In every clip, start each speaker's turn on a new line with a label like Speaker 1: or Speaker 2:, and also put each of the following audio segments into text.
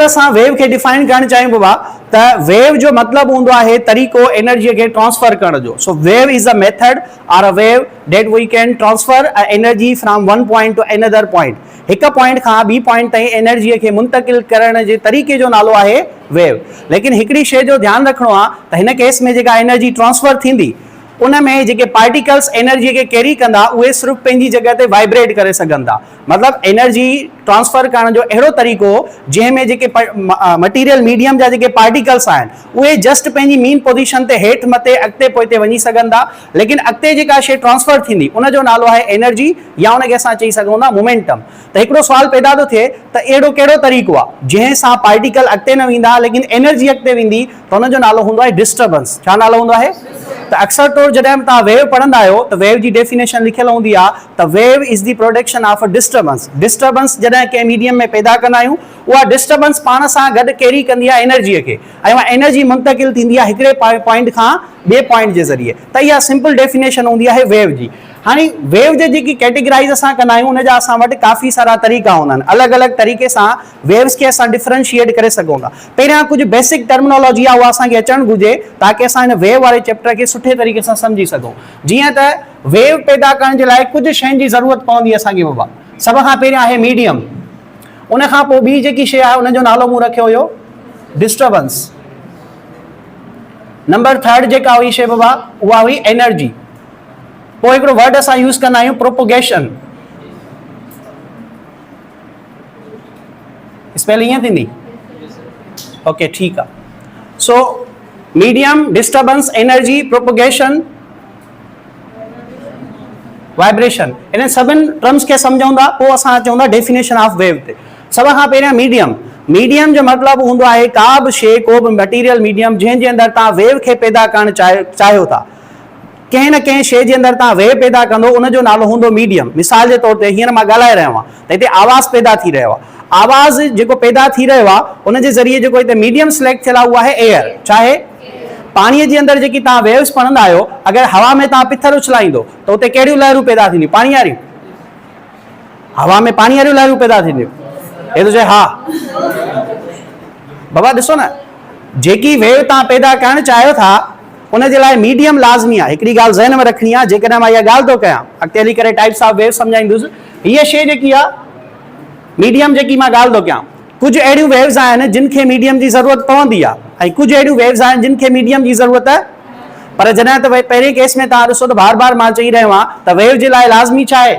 Speaker 1: असां वेव के डिफाइन करण चाहियूं बाबा त वेव जो मतलब होंदो आहे तरीको एनर्जी के ट्रांसफर करण जो. So wave is a method or a wave that we can transfer energy from one point to another point. एक पॉइंट खां बी पॉइंट ताईं एनर्जी के मुंतकिल करण जे तरीके जो नालो आहे वेव. लेकिन हिकड़ी शे जो ध्यान रखणो आ त हिन केस में जेका एनर्जी ट्रांसफर थींदी उनमें जेके पार्टिकल्स एनर्जी के कैरी कंदा उहे सिर्फ पंहिंजी जगह ते वाइब्रेट करे सघंदा. मतलब एनर्जी ट्रांसफर करण जो अहिड़ो तरीक़ो जंहिंमें जेके मटीरियल मीडियम जा जेके पार्टिकल्स आहिनि उहे जस्ट पंहिंजी मीन पोजीशन ते हेठि मथे अॻिते पोइते वञी सघंदा. लेकिन अॻिते जेका शइ ट्रांसफर थींदी उन जो नालो आहे एनर्जी या उनखे असां चई सघूं था मोमेंटम. त हिकिड़ो सुवाल पैदा थो थिए त अहिड़ो कहिड़ो तरीक़ो आहे जंहिं सां पार्टिकल अॻिते न वेंदा लेकिन एनर्जी अॻिते वेंदी त उन जो नालो हूंदो आहे डिस्टर्बेंस. छा नालो हूंदो आहे? त अक्सर तौर जॾहिं तव्हां वेव पढ़ंदा आहियो त वेव जी डेफिनेशन लिखियल हूंदी आहे त wave is the production of a disturbance. Disturbance जॾहिं कंहिं मीडियम में पैदा कंदा आहियूं उहा डिस्टर्बेंस पाण सां गॾु कैरी कंदी आहे एनर्जीअ खे ऐं उहा एनर्जी मुंतकिल थींदी आहे हिकिड़े पॉइंट खां ॿिए पॉइंट जे ज़रिए. त इहा सिंपल डेफिनेशन हूंदी आहे वेव जी. हाणे वेव जे जेकी कैटेगराइज़ असां कंदा आहियूं उनजा असां वटि काफ़ी सारा तरीक़ा हूंदा आहिनि. अलॻि अलॻि तरीक़े सां वेव्स खे असां डिफरेंशिएट करे सघूं था. पहिरियां कुझु बेसिक टर्मिनोलॉजी आहे उहा असांखे अचणु घुरिजे ताकी असां हिन वेव वारे चैप्टर खे सुठे तरीक़े सां सम्झी सघूं. जीअं त वेव पैदा करण जे लाइ कुझु शयुनि जी ज़रूरत पवंदी असांखे बाबा. सभ खां पहिरियां आहे मीडियम. उन खां पोइ ॿी जेकी शइ आहे उनजो नालो मूं रखियो हुयो डिस्टर्बेंस. नंबर थर्ड जेका हुई शइ बाबा उहा हुई एनर्जी. पोइ हिकिड़ो वर्ड असां यूज़ कंदा आहियूं प्रोपोगेशन. स्पेल ईअं थींदी? ओके ठीकु आहे. So medium, disturbance, energy, propogation, vibration, इन सभिनि टर्म्स खे सम्झूं था पोइ असां अचूं था डेफिनेशन ऑफ वेव ते. सभ खां पहिरियां मीडियम. मीडियम जो मतिलबु हूंदो आहे का बि शइ को बि मटीरियल मीडियम जंहिंजे अंदरि तव्हां वेव खे पैदा करणु चाहियो था. कंहिं न कंहिं शइ जे अंदरि तव्हां वेव पैदा कंदो उनजो नालो हूंदो मीडियम. मिसाल जे तौर ते हींअर मां ॻाल्हाए रहियो आहियां त हिते आवाज़ पैदा थी रहियो आहे. आवाज़ जेको पैदा थी रहियो आहे उनजे ज़रिए जेको हिते मीडियम सिलेक्ट थियल आहे उहा आहे एयर. चाहे पाणीअ जे अंदरि जेकी तव्हां वेव्स पढ़ंदा आहियो अगरि हवा में तव्हां पिथर उछलाईंदो त उते कहिड़ियूं लहरूं पैदा थींदियूं? पाणी वारियूं. हवा में पाणी वारियूं लहरूं पैदा थींदियूं. हे थो चए हा बाबा ॾिसो न जेकी वेव तव्हां पैदा करणु चाहियो था उनजे लाइ मीडियम लाज़मी आहे. हिकिड़ी ॻाल्हि ज़हन में रखणी आहे जेकॾहिं मां इहा ॻाल्हि थो कयां अॻिते हली करे टाइप्स ऑफ वेव सम्झाईंदुसि. हीअ शइ जेकी आहे मीडियम जेकी मां ॻाल्हि थो कयां कुझु अहिड़ियूं वेव्स आहिनि जिन खे मीडियम जी ज़रूरत पवंदी आहे ऐं कुझु अहिड़ियूं वेव्स आहिनि जिन खे मीडियम जी ज़रूरत आहे. पर जॾहिं त पहिरें केस में तव्हां ॾिसो त बार बार मां चई रहियो आहियां त वेव जे लाइ लाज़मी छा आहे?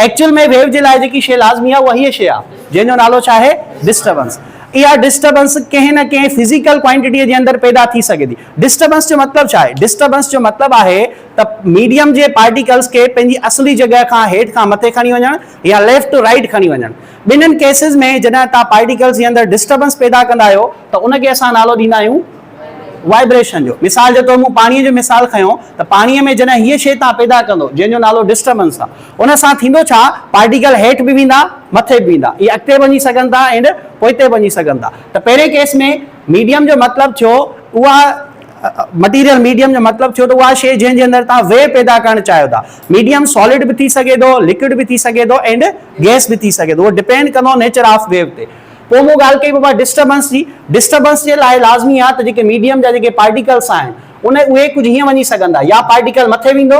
Speaker 1: एक्चुअल में वेव जे लाइ जेकी शइ लाज़मी आहे उहा हीअ शइ आहे जंहिंजो नालो छा आहे? डिस्टर्बेंस. इहा डिस्टर्बेंस कंहिं न कंहिं फिजिकल क्वांटिटीअ जे अंदरि पैदा थी सघे थी. डिस्टर्बेंस जो मतिलबु छा आहे? डिस्टर्बेंस जो मतिलबु आहे त मीडियम जे पार्टिकल्स खे पंहिंजी असली जॻह खां हेठि खां मथे खणी वञणु या लेफ्ट टू राइट खणी वञणु. ॿिन्हिनि केसिस में जॾहिं तव्हां पार्टिकल्स जे अंदरि डिस्टर्बेंस पैदा कंदा आहियो त उनखे असां नालो ॾींदा आहियूं वाइब्रेशन जो. मिसाल जे तौर मूं पाणीअ जो मिसाल खयों त पाणीअ में जॾहिं हीअ शइ तव्हां पैदा कंदो जंहिंजो नालो डिस्टर्बेंस आहे उन सां थींदो छा? पार्टिकल हेठि बि वेंदा मथे बि वेंदा. इहे अॻिते वञी सघनि था एंड पोइते वञी सघनि था. त पहिरें केस में मीडियम जो मतिलबु थियो उहा मटीरियल मीडियम जो मतिलबु थियो त उहा शइ जंहिंजे अंदरि तव्हां वेव पैदा करणु चाहियो था. मीडियम सॉलिड बि थी सघे थो, लिक्विड बि थी सघे थो एंड गैस बि थी सघे थो. उहो डिपेंड कंदो नेचर ऑफ वेव ते. पोइ मूं ॻाल्हि कई बाबा डिस्टर्बेंस जी. डिस्टर्बेंस जे लाइ लाज़मी आहे त जेके मीडियम जा जेके पार्टिकल्स आहिनि उहे कुझु हीअं वञी सघंदा या पार्टिकल मथे वेंदो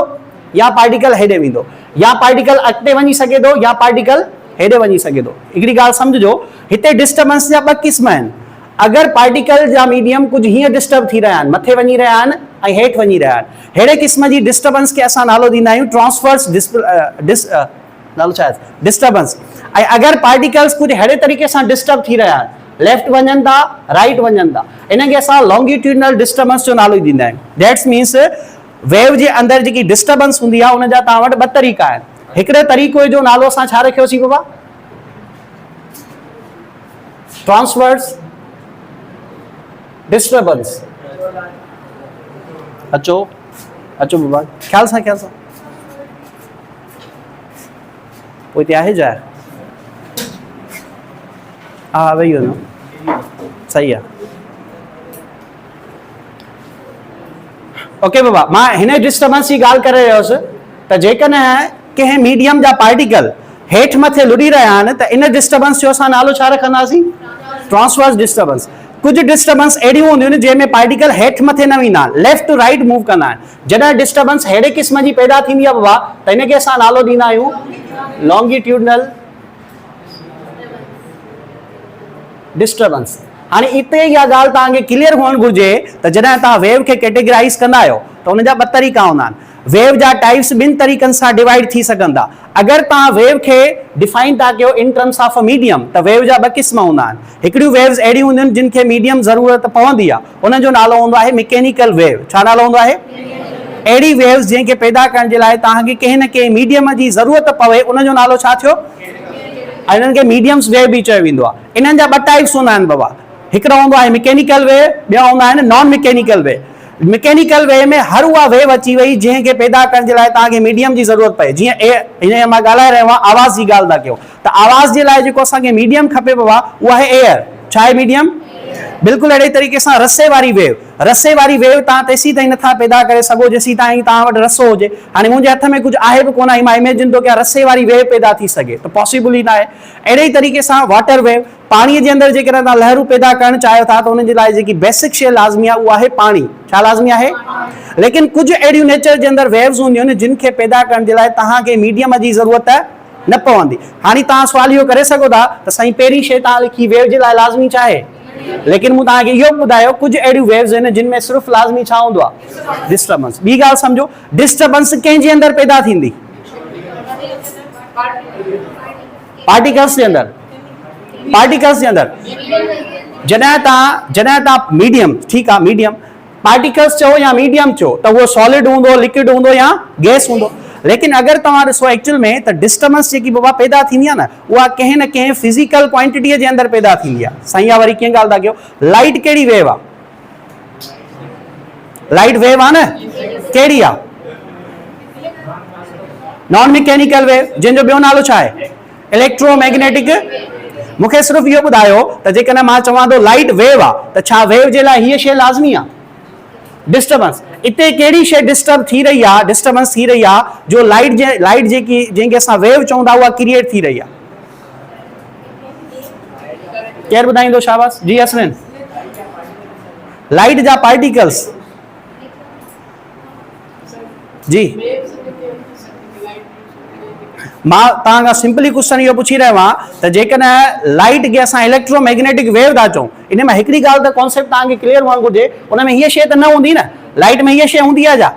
Speaker 1: या पार्टिकल हेॾे वेंदो या पार्टिकल अॻिते वञी सघे थो या पार्टिकल हेॾे वञी सघे थो. हिकिड़ी ॻाल्हि सम्झो हिते डिस्टर्बेंस जा ॿ क़िस्म आहिनि. अगरि पार्टिकल जा मीडियम कुझु हीअं डिस्टर्ब थी रहिया आहिनि मथे वञी रहिया आहिनि ऐं हेठि वञी रहिया आहिनि अहिड़े क़िस्म जी डिस्टर्बेंस खे असां नालो ॾींदा आहियूं ट्रांसवर्स नालो छा आहे? डिस्टर्बेंस. ऐं अगरि पार्टिकल्स कुझु अहिड़े तरीक़े सां डिस्टर्ब थी रहिया आहिनि लेफ्ट वञनि था राइट वञनि था इनखे असां लॉन्गिट्यूडनल डिस्टर्बेंस जो नालो ॾींदा आहियूं. दैट्स मीन्स वेव जे अंदरि जेकी डिस्टर्बेंस हूंदी आहे उनजा तव्हां वटि ॿ तरीक़ा आहिनि. हिकिड़े तरीक़े जो नालो असां छा रखियोसीं बाबा? Transverse disturbance. अचो अचो बाबा ख्याल सां पोइ हिते आहे जाइ हा वेही वञो सही आहे. ओके बाबा मां हिन डिस्टर्बेंस जी ॻाल्हि करे रहियो हुउसि त जेकॾहिं कंहिं मीडियम जा पार्टिकल हेठि मथे लुड़ी रहिया आहिनि त इन डिस्टर्बेंस जो असां नालो छा रखंदासीं? Transverse disturbance. कुछ डिस्टर्बेंस अहिड़ियूं हूंदियूं आहिनि जंहिंमें पार्टिकल हेठि मथे न वेंदा आहिनि, लेफ्ट टू राइट मूव कंदा आहिनि। जॾहिं डिस्टर्बेंस अहिड़े क़िस्म जी पैदा थींदी आहे बाबा त हिनखे असां नालो ॾींदा आहियूं लॉन्गिट्यूडनल डिस्टर्बेंस। हाणे इते इहा ॻाल्हि तव्हांखे क्लियर हुअणु घुरिजे त जॾहिं तव्हां वेव खे कैटेगराइज़ कंदा आहियो त हुन जा ॿ तरीक़ा हूंदा आहिनि। वेव जा टाइप्स ॿिनि तरीक़नि सां डिवाइड थी सघनि था। अगरि तव्हां वेव खे डिफाइन था कयो in terms of a medium त वेव जा ॿ क़िस्म हूंदा आहिनि। हिकिड़ियूं वेव्स अहिड़ियूं हूंदियूं आहिनि जिन खे मीडियम ज़रूरत पवंदी आहे, उन जो नालो हूंदो आहे मैकेनिकल वेव। छा नालो हूंदो आहे? अहिड़ी वेव्स जंहिंखे पैदा करण जे लाइ तव्हांखे कंहिं न कंहिं मीडियम जी ज़रूरत पवे, उन जो नालो छा थियो? इन्हनि खे मीडियम्स वेव बि चयो वेंदो आहे। इन्हनि जा ॿ टाइप्स हूंदा आहिनि बाबा। हिकिड़ो हूंदो आहे मैकेनिकल वेव, ॿिया हूंदा आहिनि non mechanical wave. Mechanical wave में हर उहा वेव अची वई जंहिंखे पैदा करण जे लाइ तव्हांखे मीडियम जी ज़रूरत पए। जीअं हीअं मां ॻाल्हाए रहियो आहियां, आवाज़ जी ॻाल्हि था कयूं त आवाज़ जे लाइ जेको असांखे मीडियम खपे बाबा उहा आहे एयर। छा आहे मीडियम? बिल्कुलु अहिड़े तरीक़े सां रसे वारी वेव। रसे वारी वेव तव्हां तेसीं ताईं नथा पैदा करे सघो जेसीं ताईं तव्हां वटि रसो हुजे। हाणे मुंहिंजे हथ में कुझु आहे बि कोन, मां इमेजिन थो कयां रसे वारी वेव पैदा थी सघे त पॉसिबल ई न आहे। अहिड़े ई तरीक़े सां वाटर वेव, पाणीअ जे अंदरि जेकॾहिं तव्हां लहरूं पैदा करणु चाहियो था त हुनजे लाइ जेकी बेसिक शइ लाज़मी आहे उहा आहे पाणी। छा लाज़मी आहे? लेकिन कुझु अहिड़ियूं नेचर जे अंदरि वेव्स हूंदियूं आहिनि जिन खे पैदा करण जे लाइ तव्हांखे मीडियम जी ज़रूरत न पवंदी। हाणे तव्हां सुवाल इहो करे सघो था त साईं पहिरीं शइ तव्हां लिखी वेव जे लाइ लाज़मी छा आहे? लेकिन मूं तव्हांखे इहो ॿुधायो कुझु अहिड़ियूं वेव्स आहिनि जिन में सिर्फ़ु लाज़मी छा हूंदो आहे? डिस्टर्बेंस। ॿी ॻाल्हि सम्झो, डिस्टर्बेंस कंहिंजे अंदरि पैदा थींदी? पार्टिकल्स जे अंदरि। पार्टिकल्स जे अंदरि जॾहिं तव्हां मीडियम, ठीकु आहे मीडियम पार्टिकल्स चओ या मीडियम चओ त उहो सॉलिड हूंदो, लिक्विड हूंदो या गैस हूंदो। लेकिन अगरि तव्हां ॾिसो एक्चुअल में त डिस्टर्बेंस जेकी बाबा पैदा थींदी आहे न उहा कंहिं न कंहिं फिज़िकल क्वांटिटीअ जे अंदरि पैदा थींदी आहे। साईं इहा वरी कीअं ॻाल्हि था कयो? लाइट कहिड़ी वेव आहे? लाइट वेव आहे न, कहिड़ी आहे? नॉन मैकेनिकल वेव, जंहिंजो ॿियो नालो छा आहे? इलेक्ट्रोमैग्नेटिक। मूंखे सिर्फ़ु इहो ॿुधायो त जेकॾहिं मां चवां थो लाइट वेव आहे त छा वेव जे लाइ हीअ शइ लाज़मी आहे? डिस्टर्बेंस। इते कहिड़ी शइ डिस्टर्ब थी रही आहे, डिस्टर्बेंस थी रही आहे जो लाइट जेकी जंहिंखे असां वेव चऊं था उहा क्रिएट थी रही आहे? केरु ॿुधाईंदो? शाबाश जी असलिन। लाइट जा पार्टिकल्स जी। मां तव्हां खां सिंपली क्वेश्चन इहो पुछी रहियो आहियां त जेकॾहिं लाइट खे असां इलेक्ट्रोमैग्नेटिक वेव था चऊं, इन में हिकिड़ी ॻाल्हि त कॉन्सेप्ट तव्हांखे क्लियर हुअणु घुरिजे, उन में हीअ शइ त न हूंदी न, लाइट में हीअ शइ हूंदी आहे छा?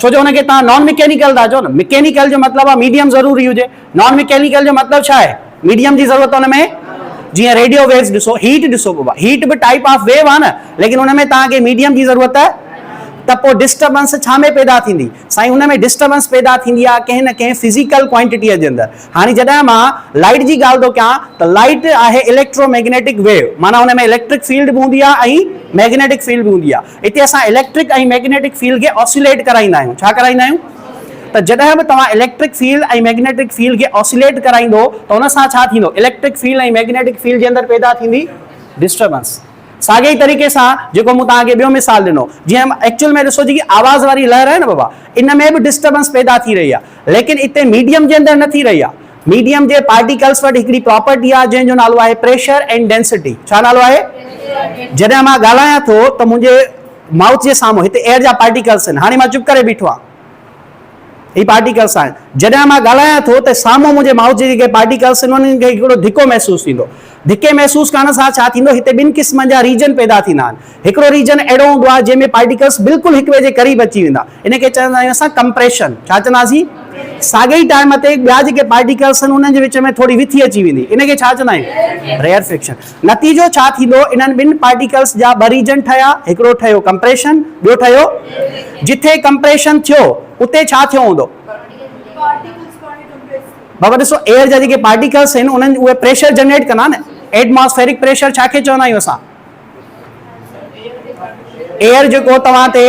Speaker 1: छो जो हुनखे तव्हां नॉन मैकेनिकल था चओ न। मैकेनिकल जो मतिलबु आहे मीडियम ज़रूरी हुजे, नॉन मैकेनिकल जो मतिलबु छा आहे? मीडियम जी ज़रूरत हुन में। जीअं रेडियो वेव्स ॾिसो, हीट ॾिसो बाबा, हीट बि टाइप ऑफ वेव आहे न, लेकिन हुन में तव्हांखे मीडियम जी ज़रूरत आहे। त पोइ डिस्टर्बेंस छा में पैदा थींदी? साईं हुन में डिस्टर्बेंस पैदा थींदी आहे कंहिं न कंहिं फिज़िकल क्वांटिटीअ जे अंदरि। हाणे जॾहिं मां लाइट जी ॻाल्हि थो कयां त लाइट आहे इलेक्ट्रोमैग्नेटिक वेव, माना हुन में इलेक्ट्रिक फील्ड बि हूंदी आहे ऐं मैग्नेटिक फील्ड बि हूंदी आहे। हिते असां इलेक्ट्रिक ऐं मैग्नेटिक फील्ड खे ऑसिलेट कराईंदा आहियूं। छा कराईंदा आहियूं? त जॾहिं बि तव्हां इलेक्ट्रिक फील्ड ऐं मैग्नेटिक फील्ड खे ऑसिलेट कराईंदो त हुन सां छा थींदो? इलेक्ट्रिक फील्ड ऐं मैग्नेटिक फील्ड जे अंदरि पैदा थींदी डिस्टर्बेंस। साॻे ई तरीक़े सां जेको मूं तव्हांखे ॿियो मिसाल ॾिनो, जीअं एक्चुअल में ॾिसो जेकी आवाज़ वारी लहर आहे न बाबा, इन में बि डिस्टर्बेंस पैदा थी रही आहे, लेकिन इते मीडियम जे अंदरि न थी रही आहे। मीडियम जे पार्टिकल्स वटि हिकिड़ी प्रॉपर्टी आहे जंहिंजो नालो आहे प्रेशर एंड डेंसिटी। छा नालो आहे? जॾहिं मां ॻाल्हायां थो त मुंहिंजे माउथ जे साम्हूं हिते एयर जा पार्टिकल्स आहिनि। हाणे मां चुप करे बीठो आहियां, ही पार्टिकल्स आहिनि। जॾहिं मां ॻाल्हायां थो त साम्हूं मुंहिंजे माउथ जे जेके पार्टिकल्स आहिनि उन्हनि खे हिकिड़ो धिको महसूसु थींदो। धिके महसूसु करण सां छा थींदो? हिते ॿिनि क़िस्मनि जा रीजन पैदा थींदा आहिनि। हिकिड़ो रीजन अहिड़ो हूंदो आहे जंहिंमें पार्टिकल्स बिल्कुलु हिक ॿिए जे क़रीब अची वेंदा, इनखे चवंदा आहियूं असां कंप्रेशन। छा चवंदासीं? साॻे ई टाइम ते ॿिया जेके पार्टिकल्स आहिनि उन्हनि जे विच में थोरी विथी अची वेंदी, इनखे छा चवंदा आहियूं? रेयरफिक्शन। नतीजो छा थींदो? इन्हनि ॿिनि पार्टिकल्स जा ॿ रीजन ठहिया, हिकिड़ो ठहियो कंप्रेशन, ॿियो ठहियो। जिथे कंप्रेशन थियो उते छा थियो हूंदो? बाबा ॾिसो, एयर जा जेके पार्टिकल्स आहिनि उन्हनि उहे प्रेशर जनरेट कंदा न। एटमॉस्फेरिक प्रेशर छा खे चवंदा आहियूं असां? एयर जेको तव्हां ते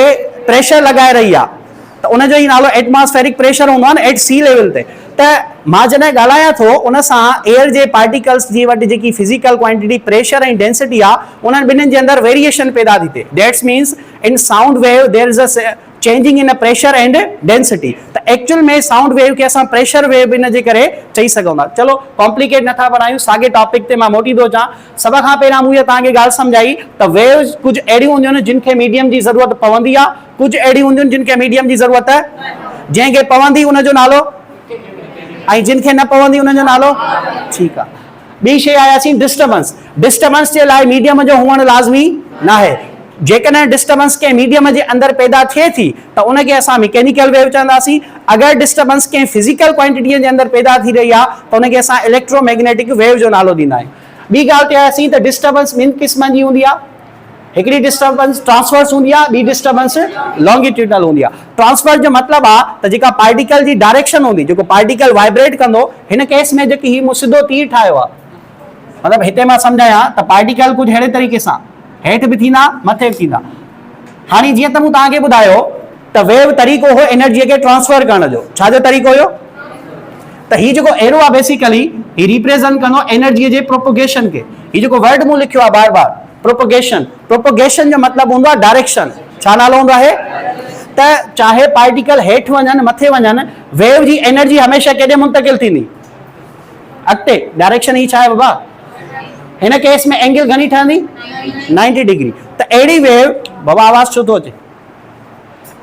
Speaker 1: प्रेशर लॻाए रही आहे त उनजो ई नालो एटमॉस्फेरिक प्रेशर हूंदो आहे न, एट सी लेवल ते। त मां जॾहिं ॻाल्हायां थो उन सां एयर जे पार्टिकल्स जी वटि जेकी फिज़िकल क्वांटिटी प्रेशर ऐं डेंसिटी आहे उन्हनि ॿिन्हिनि जे अंदरि वेरिएशन पैदा थी थिए। That's means in sound wave there is a changing in pressure and density. तो एक्चुअल में साउंड वेव के असां प्रेशर वेव इन जे करे चई सघूं था। चलो कॉम्प्लिकेट नथा बनायूं, साॻे टॉपिक ते मां मोटी थो अचां। सब खां पहिरियां मूं तव्हांखे ॻाल्हि सम्झाई त वेव्स कुछ अहिड़ियूं हूंदियूं आहिनि जिनखे मीडियम जी ज़रूरत पवंदी आहे, कुछ अहिड़ियूं हूंदियूं आहिनि जिनखे मीडियम जी ज़रूरत है, जंहिंखे पवंदी उनजो नालो ऐं जिनखे न पवंदी उनजो नालो। ठीकु आहे। ॿी शइ आयासीं डिस्टर्बेंस। डिस्टर्बेंस जे लाइ मीडियम जो हुअणु लाज़मी न आहे। जेकॾहिं डिस्टर्बेंस के मीडियम जे अंदरि पैदा थिए थी त उनखे असां मैकेनिकल वेव चवंदासीं। अगरि डिस्टर्बेंस कंहिं फिजिकल क्वांटिटीअ जे अंदरि पैदा थी रही आहे त उनखे असां इलेक्ट्रोमैग्नेटिक वेव जो नालो ॾींदा आहियूं। ॿी ॻाल्हि ते आयासीं त डिस्टर्बेंस ॿिनि क़िस्मनि जी हूंदी आहे। हिकिड़ी डिस्टर्बेंस ट्रांसवर्स हूंदी आहे, ॿी डिस्टर्बेंस लॉन्गिट्यूडनल हूंदी आहे। ट्रांसवर्स जो मतिलबु आहे त जेका पार्टिकल जी डायरेक्शन हूंदी, जेको पार्टिकल वाइब्रेट कंदो, हिन केस में जेकी मूं सिधो तीर ठाहियो आहे, मतिलबु हिते मां सम्झायां त पार्टिकल कुझु अहिड़े तरीक़े सां हेठि बि थींदा मथे बि थींदा। हाणे जीअं त मूं तव्हांखे ॿुधायो त वेव तरीक़ो हो एनर्जीअ खे ट्रांसफर करण जो। छाजो तरीक़ो हुयो? त हीउ जेको एरो आहे बेसिकली ही रिप्रेजेंट कंदो एनर्जीअ जे प्रोपोगेशन खे। हीउ जेको वर्ड मूं लिखियो आहे बार बार प्रोपोगेशन, प्रोपोगेशन जो मतिलबु हूंदो आहे डायरेक्शन। छा नालो हूंदो आहे? त चाहे पार्टिकल हेठि वञनि मथे वञनि, वेव जी एनर्जी हमेशह केॾे मुंतकिल थींदी? अॻिते। डायरेक्शन ही छा आहे बाबा? हिन केस में एंगल घणी ठहंदी? 90 डिग्री। त अहिड़ी वेव, बाबा आवाज़ छो थो अचे?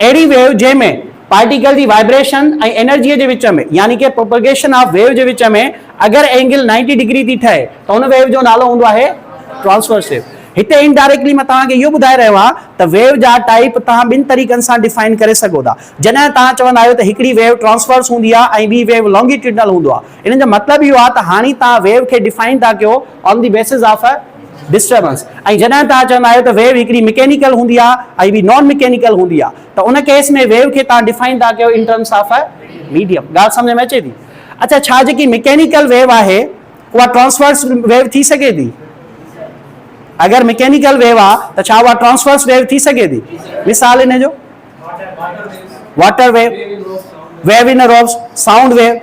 Speaker 1: अहिड़ी वेव जंहिंमें पार्टिकल जी वाइब्रेशन ऐं एनर्जीअ जे विच में, यानी कि प्रोपगेशन ऑफ वेव जे विच में अगरि एंगल 90 डिग्री थी ठहे त हुन वेव जो नालो हूंदो आहे ट्रांसवर्स वेव। हिते इनडायरेक्टली मां तव्हांखे इहो ॿुधाए रहियो आहियां त वेव जा टाइप तव्हां ॿिनि तरीक़नि सां डिफाइन करे सघो था। जॾहिं तव्हां चवंदा आहियो त हिकिड़ी वेव ट्रांसवर्स हूंदी आहे ऐं ॿी वेव लॉन्गिट्यूडनल हूंदो आहे, इन जो मतिलबु इहो आहे त हाणे तव्हां वेव खे डिफाइन था कयो on the basis of a disturbance. ऐं जॾहिं तव्हां चवंदा आहियो त वेव हिकिड़ी मैकेनिकल हूंदी आहे ऐं ॿी नॉन मैकेनिकल हूंदी आहे, त उन केस में वेव खे तव्हां डिफाइन था कयो in terms of a medium. ॻाल्हि सम्झ में अचे थी? अच्छा, छा जेकी मैकेनिकल वेव आहे उहा ट्रांसवर्स वेव थी सघे थी? अगर मैकेनिकल वेव आ तो छा उहा ट्रांसवर्स वेव थी सके थी? मिसाल इन जो water wave, wave in rows, sound wave.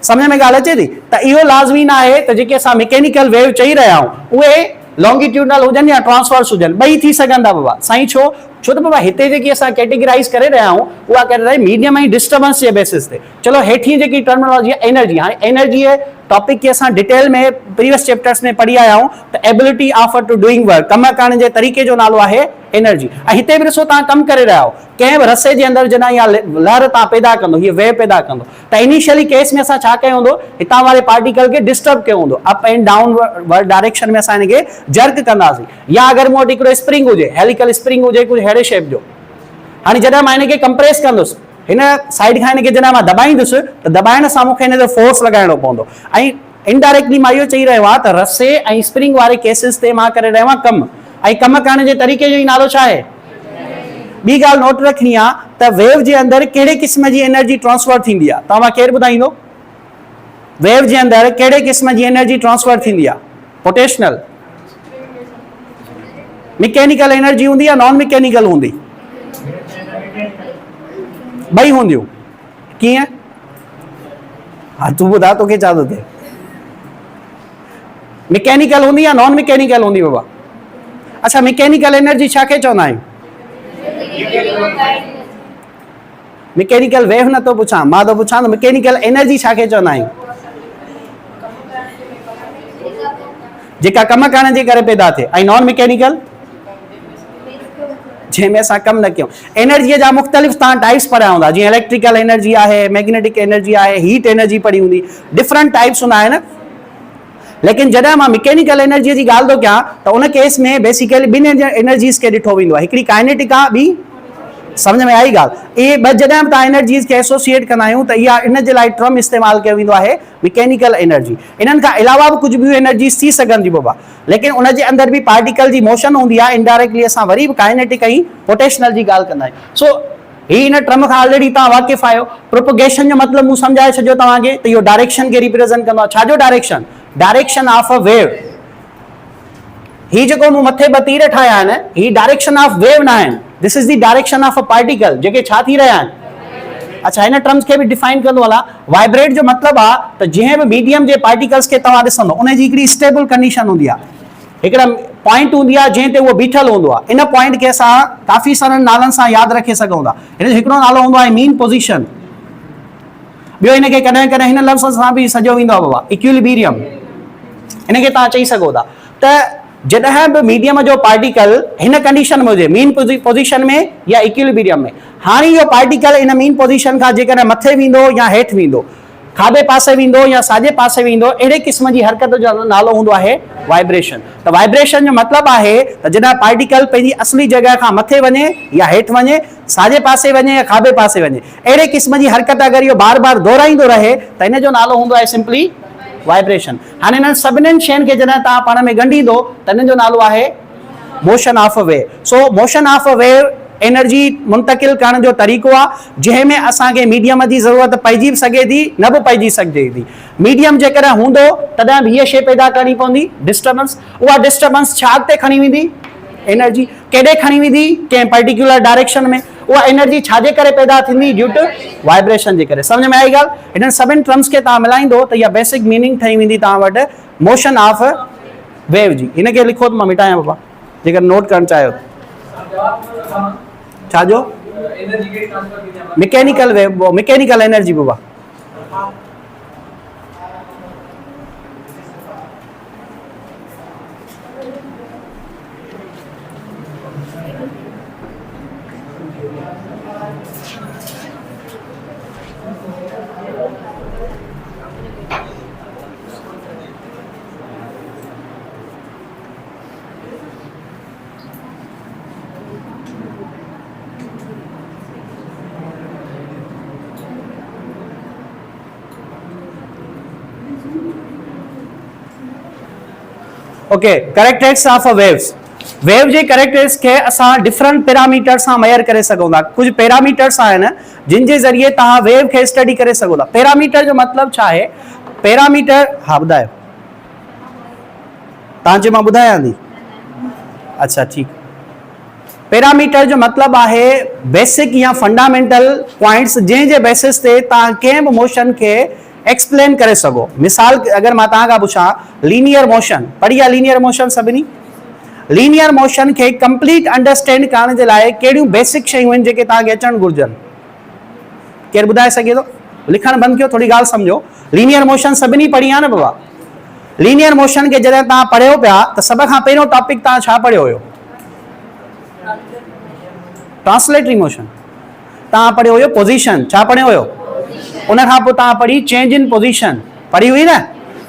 Speaker 1: समझ में ॻाल्हि अचे थी? त इहो लाज़मी न आहे त जेके असां मैकेनिकल वेव चई रहिया आहियूं उहे लॉन्गिट्यूडनल हुजनि या ट्रांसवर्स हुजनि, ॿई थी सघनि था बाबा। साईं छो? छो त बाबा हिते जेकी असां कैटेगराइज़ करे रहिया आहियूं उहा करे रही मीडियम ऐं डिस्टर्बेंस जे बेसिस ते। चलो हेठी जेकी टर्मिनोलॉजी आहे एनर्जी, हाणे एनर्जी टॉपिक खे असां डिटेल में प्रीवियस चैप्टर्स में पढ़ी आया आहियूं त ability of to doing work, कम करण जे तरीक़े जो नालो आहे एनर्जी। ऐं हिते बि ॾिसो तव्हां कमु करे रहिया आहियो, कंहिं बि रसे जे अंदरि जॾहिं इहा लहर तव्हां पैदा कंदो, हीअ वेव पैदा कंदो, त इनिशियली केस में असां छा कयो हूंदो? हितां वारे पार्टिकल खे डिस्टर्ब कयो हूंदो, up and down word direction में असां हिनखे जर्क कंदासीं। या अगरि मूं वटि हिकिड़ो स्प्रिंग हुजे, हेलिकल स्प्रिंग हुजे कुझु अहिड़े शेप जो, हाणे जॾहिं मां हिनखे कंप्रेस कंदुसि, हिन साइड खां हिनखे जॾहिं मां दॿाईंदुसि त दॿाइण सां मूंखे हिन ते फोर्स लॻाइणो पवंदो। ऐं इनडायरेक्टली मां इहो चई रहियो आहियां त रसे ऐं स्प्रिंग वारे केसिस ते मां करे रहियो आहियां कमु, ऐं कमु करण जे तरीक़े जो ई नालो छा आहे? ॿी ॻाल्हि नोट रखणी आहे त वेव जे अंदरि कहिड़े क़िस्म जी एनर्जी ट्रांसफर थींदी आहे? तव्हां केरु ॿुधाईंदो? वेव जे अंदरि कहिड़े क़िस्म जी एनर्जी ट्रांसफर थींदी आहे? पोटेंशियल, मैकेनिकल एनर्जी हूंदी या नॉन मैकेनिकल हूंदी? ॿई हूंदियूं। कीअं? हा तूं ॿुधा, तोखे छा थो थिए? मैकेनिकल हूंदी या नॉन मैकेनिकल हूंदी बाबा? अच्छा, मैकेनिकल एनर्जी छा खे चवंदा आहियूं? मैकेनिकल वेव नथो पुछां, मां थो पुछां त मैकेनिकल एनर्जी छा खे चवंदा आहियूं? जेका कम करण जे करे पैदा थिए। ऐं नॉन मैकेनिकल जंहिंमें असां कमु न कयूं। एनर्जीअ जा मुख़्तलिफ़ तव्हां टाइप्स पढ़िया हूंदा, जीअं इलेक्ट्रिकल एनर्जी आहे, मैग्नेटिक एनर्जी आहे, हीट एनर्जी पढ़ी हूंदी, डिफरेंट टाइप्स हूंदा आहिनि। लेकिन जॾहिं मां मैकेनिकल एनर्जीअ जी ॻाल्हि थो कयां त उन केस में बेसिकली ॿिनि एनर्जीज़ खे ॾिठो वेंदो आहे, हिकिड़ी काइनेटिक आहे, ॿी समझ में आई ॻाल्हि? इहे ॿ जॾहिं बि तव्हां एनर्जीज़ खे एसोसिएट कंदा आहियूं त इहा इन जे लाइ टर्म इस्तेमालु कयो वेंदो आहे मैकेनिकल एनर्जी। इन्हनि खां अलावा बि कुझु ॿियूं एनर्जीज़ थी सघनि थियूं बाबा, लेकिन उन जे अंदरि बि पार्टिकल जी मोशन हूंदी आहे। इनडायरेक्टली असां वरी बि काइनेटिक ऐं पोटेंशियल जी ॻाल्हि कंदा आहियूं। सो ही इन टर्म खां ऑलरेडी तव्हां वाक़िफ़ आहियो। प्रोपोगेशन जो मतिलबु मूं सम्झाए छॾियो तव्हांखे त इहो डायरेक्शन खे रिप्रेज़ेंट कंदो आहे। छाजो direction? Direction of a wave. ही जेको मूं मथे ॿ तीर ठाहिया आहिनि, ही डायरेक्शन ऑफ वेव न आहिनि, this is the direction of a particle जेके छा थी रहिया आहिनि। अच्छा, हिन टर्म्स खे बि डिफाइन कंदो हलां। वाइब्रेट जो मतिलबु आहे त जंहिं बि मीडियम जे पार्टिकल्स खे तव्हां ॾिसंदो उन जी हिकिड़ी स्टेबल कंडीशन हूंदी आहे। हिकिड़ा पॉइंट हूंदी आहे जंहिं ते उहो बीठल हूंदो आहे। इन पॉइंट खे असां काफ़ी सारनि नालनि सां यादि रखे सघूं था। हिन जो हिकिड़ो नालो हूंदो आहे मीन पोज़ीशन, ॿियो हिनखे कॾहिं कॾहिं हिन लफ़्ज़ सां बि सॼो वेंदो आहे बाबा इक्विलिब्रियम, हिनखे तव्हां चई सघो था। त जॾहिं बि मीडियम जो पार्टिकल हिन कंडीशन में हुजे, मीन पोज़ीशन में या इक्विलिब्रियम में, हाणे इहो पार्टिकल इन मीन पोज़ीशन खां जेकॾहिं मथे वेंदो या हेठि वेंदो, खाॿे पासे वेंदो या साॼे पासे वेंदो, अहिड़े क़िस्म जी हरकत जो नालो हूंदो आहे वाइब्रेशन। त वाइब्रेशन जो मतिलबु आहे त जॾहिं पार्टिकल पंहिंजी असली जॻह खां मथे वञे या हेठि वञे, साॼे पासे वञे या खाॿे पासे वञे, अहिड़े क़िस्म जी हरकत अगरि इहो बार बार दोहराईंदो रहे त इन जो नालो हूंदो आहे सिंपली वाइब्रेशन। हाणे हिननि सभिनीनि शयुनि खे जॾहिं तव्हां पाण में ॻंढींदो त हिन जो नालो आहे motion of a wave. So motion of a wave energy मुंतकिल करण जो तरीक़ो आहे जंहिंमें असांखे मीडियम जी ज़रूरत पइजी बि सघे थी, न बि पइजी सघे थी। मीडियम जेकॾहिं हूंदो तॾहिं बि हीअ शइ पैदा करणी पवंदी डिस्टर्बेंस। उहा डिस्टर्बेंस छा ते खणी वेंदी? एनर्जी। केॾे खणी वेंदी? कंहिं पर्टिकुलर डायरेक्शन में। उहा एनर्जी छाजे करे पैदा थींदी? ड्यू टू वाइब्रेशन जे करे। सम्झ में आई ॻाल्हि? हिननि सभिनि टर्म्स खे तव्हां मिलाईंदो त इहा बेसिक मीनिंग ठही वेंदी तव्हां वटि मोशन ऑफ वेव जी। हिनखे लिखो त मां मिटायां बाबा जेकर नोट करणु चाहियो। छा जो? Mechanical wave, mechanical energy Baba. Okay, characteristics of a waves. Wave J characteristics खे असां डिफरेंट पैरामीटर सां मेजर करे सघूं था। कुझु पैरामीटर्स आहिनि जिन जे ज़रिए तव्हां वेव खे स्टडी करे सघो था। पैरामीटर जो मतिलबु छा आहे? पैरामीटर, हा ॿुधायो तव्हांजे मां ॿुधायां थी। अच्छा ठीकु। पैरामीटर जो मतिलबु आहे बेसिक या फंडामेंटल पॉइंट्स जंहिंजे बेसिस ते तव्हां कंहिं बि मोशन खे एक्सप्लेन करे सघो। मिसाल अगरि मां तव्हां खां पुछां लीनियर मोशन, पढ़ी आहे लीनियर मोशन सभिनी? लीनियर मोशन खे कंप्लीट अंडरस्टैंड करण जे लाइ कहिड़ियूं बेसिक शयूं आहिनि जेके तव्हांखे अचणु घुरिजनि? केरु ॿुधाए सघे थो? लिखणु बंदि कयो, थोरी ॻाल्हि सम्झो। लीनियर मोशन सभिनी पढ़ी आहे न बाबा? लीनियर मोशन खे जॾहिं तव्हां पढ़ियो पिया त सभ खां पहिरियों टॉपिक तव्हां छा पढ़ियो हुयो? Translatory motion. तव्हां पढ़ियो हुयो पोज़ीशन। छा पढ़ियो हुयो? उन खां पोइ तव्हां पढ़ी चेंज इन पोज़ीशन, पढ़ी हुई न?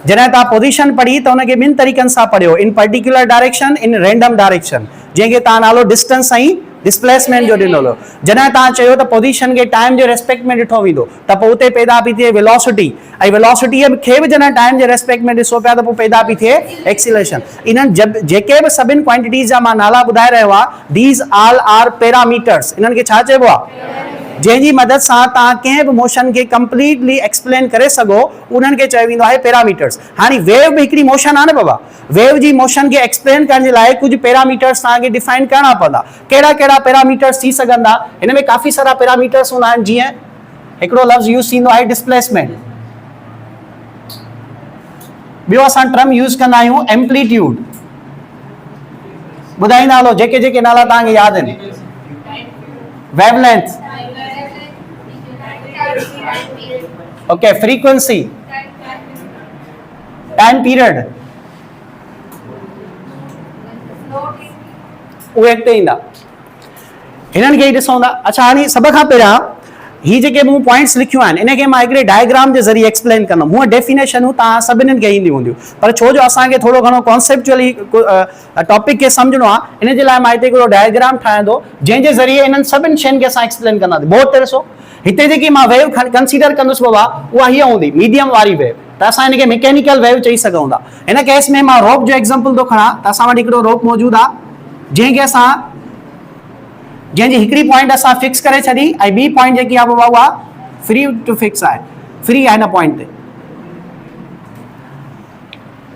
Speaker 1: जॾहिं तव्हां पोज़ीशन पढ़ी त हुनखे ॿिनि तरीक़नि सां पढ़ियो, इन particular direction, in random direction, जंहिंखे तव्हां नालो डिस्टेंस ऐं डिस्प्लेसमेंट जो ॾिनो हुयो। जॾहिं तव्हां चयो त पोज़ीशन खे टाइम जे रेस्पेक्ट में ॾिठो वेंदो त पोइ उते पैदा पई थिए वेलोसिटी, ऐं वेलोसिटीअ खे बि जॾहिं टाइम जे रेस्पेक्ट में ॾिसो पिया त पोइ पैदा पई थिए एक्सीलरेशन। इन्हनि जेके बि सभिनि क्वांटिटीज़ जा मां नाला ॿुधाए रहियो आहे, दीज ऑल आर पैरामीटर्स। इन्हनि खे छा चइबो आहे? जंहिंजी मदद सां तव्हां कंहिं बि मोशन खे कंप्लीटली एक्सप्लेन करे सघो, उन्हनि खे चयो वेंदो आहे पैरामीटर्स। हाणे वेव बि हिकिड़ी मोशन आहे न बाबा? वेव जी मोशन खे एक्सप्लेन करण जे लाइ कुझु पैरामीटर्स तव्हांखे डिफाइन करणा पवंदा। कहिड़ा कहिड़ा पैरामीटर्स थी सघंदा? हिन में काफ़ी सारा पैरामीटर्स हूंदा आहिनि। जीअं हिकिड़ो लफ़्ज़ यूज़ थींदो आहे डिस्प्लेसमेंट, ॿियो असां टर्म यूज़ कंदा आहियूं एम्पलीट्यूड। ॿुधाईंदा हलो जेके जेके नाला तव्हांखे यादि आहिनि। Wavelength, okay, frequency, time period, उहे अॻिते ईंदा। हिननि खे ई ॾिसूं था। अच्छा, हाणे सभ खां पहिरियां ही जेके मूं पॉइंट्स लिखियूं आहिनि इनखे मां हिकिड़े डायग्राम जे ज़रिए एक्सप्लेन कंदुमि। हूअं डेफिनेशनूं तव्हां सभिनीनि खे ईंदियूं हूंदियूं, पर छो जो असांखे थोरो घणो कॉन्सेप्चुअली टॉपिक खे सम्झणो आहे, इन जे लाइ मां हिते हिकिड़ो डायग्राम ठाहियां थो जंहिंजे ज़रिए इन्हनि सभिनि शयुनि खे असां एक्सप्लेन कंदासीं। बोर्ड ते ॾिसो, हिते जेकी मां वेव कंसीडर कंदुसि बाबा, उहा हीअ हूंदी मीडियम वारी वेव। त असां हिनखे मैकेनिकल वेव चई सघूं था। हिन केस में मां रोप जो एग्जांपल थो खणा त असां वटि हिकिड़ो रोप मौजूदु आहे जंहिंजी हिकिड़ी पॉइंट असां फिक्स करे छॾी, ऐं ॿी पॉइंट जेकी आहे बाबा उहा फ्री टू फिक्स आहे, फ्री आहे हिन पॉइंट ते।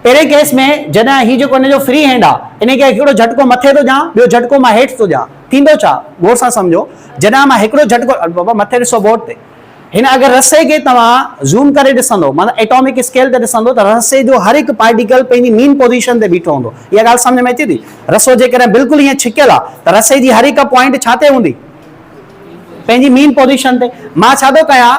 Speaker 1: पहिरें केस में जॾहिं हीउ जेको हिन जो फ्री हैंड आहे, इनखे हिकिड़ो झटको मथे थो ॾियां, ॿियो झटको मां हेठि थो ॾियां, थींदो छा? गौर सां सम्झो। जॾहिं मां हिकिड़ो झटको, बाबा मथे ॾिसो बोर्ड ते, हिन अगर रस्से के तव्हां ज़ूम करे ॾिसंदो माना एटॉमिक स्केल ते ॾिसंदो त रस्से जो हर हिकु पार्टिकल पंहिंजी मीन पोजीशन ते बीठो हूंदो। इहा ॻाल्हि सम्झ में अचे थी? रसो जेकॾहिं बिल्कुलु ईअं छिकियल आहे त रस्से जी हर हिकु पॉइंट छा ते हूंदी? पंहिंजी मीन पोजीशन ते। मां छा थो कयां,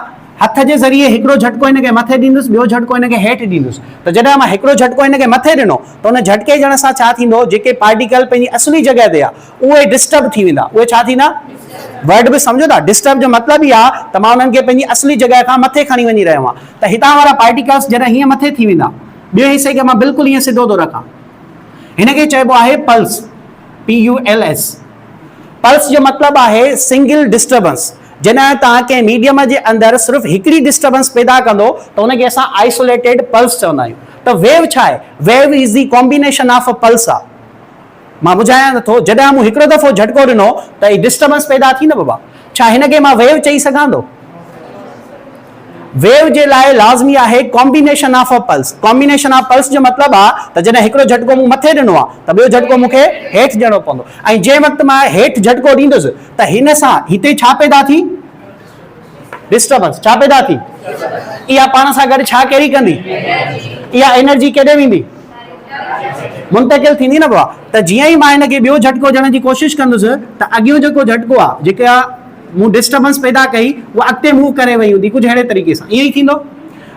Speaker 1: हथ जे ज़रिए हिकिड़ो झटको हिनखे मथे ॾींदुसि, ॿियो झटको हिनखे हेठि ॾींदुसि। त जॾहिं मां हिकिड़ो झटको हिनखे मथे ॾिनो त उन झटके ॾियण सां छा थींदो, जेके पार्टिकल पंहिंजी असली जॻह ते आहे उहे डिस्टर्ब थी वेंदा। उहे छा थींदा? वर्ड बि सम्झो था? डिस्टर्ब जो मतिलबु इहा आहे त मां उन्हनि खे पंहिंजी असली जॻह खां मथे खणी वञी रहियो आहियां। त हितां वारा पार्टिकल्स जॾहिं हीअं मथे थी वेंदा, ॿिए हिसे खे मां बिल्कुलु ईअं सिधो थो रखां, हिनखे चइबो आहे पल्स, PULS। पल्स जो मतिलबु आहे सिंगल डिस्टर्बेंस। जॾहिं तव्हां कंहिं मीडियम जे अंदरि सिर्फ़ु हिकिड़ी डिस्टर्बेंस पैदा कंदो त उनखे असां आइसोलेटेड पल्स चवंदा आहियूं। त वेव छा आहे? Wave is the combination of a pulse आहे। मां ॿुधायां नथो, जॾहिं मूं हिकिड़ो दफ़ो झटको ॾिनो त ही डिस्टर्बेंस पैदा थी न बाबा। छा हिनखे मां वेव चई सघां थो? वेव जे लाइ लाज़मी आहे combination of a pulse. Combination of pulse जो मतिलबु आहे त जॾहिं हिकिड़ो झटको मूं मथे ॾिनो आहे त ॿियो झटको मूंखे हेठि ॾियणो पवंदो, ऐं जंहिं वक़्तु मां हेठि झटको ॾींदुसि त हिन सां हिते छा पैदा थी? डिस्टर्बेंस। छा पैदा थी? इहा पाण सां गॾु छा कैरी कंदी? इहा एनर्जी केॾे वेंदी? मुंतकिल थींदी न बाबा। त जीअं ई मां हिनखे ॿियो झटको ॾियण जी कोशिशि कंदुसि त अॻियो जेको झटको आहे, जेका मूं डिस्टर्बेंस पैदा कई, उहा अॻिते मूव करे वई हूंदी कुझु अहिड़े तरीक़े सां। ईअं ई थींदो।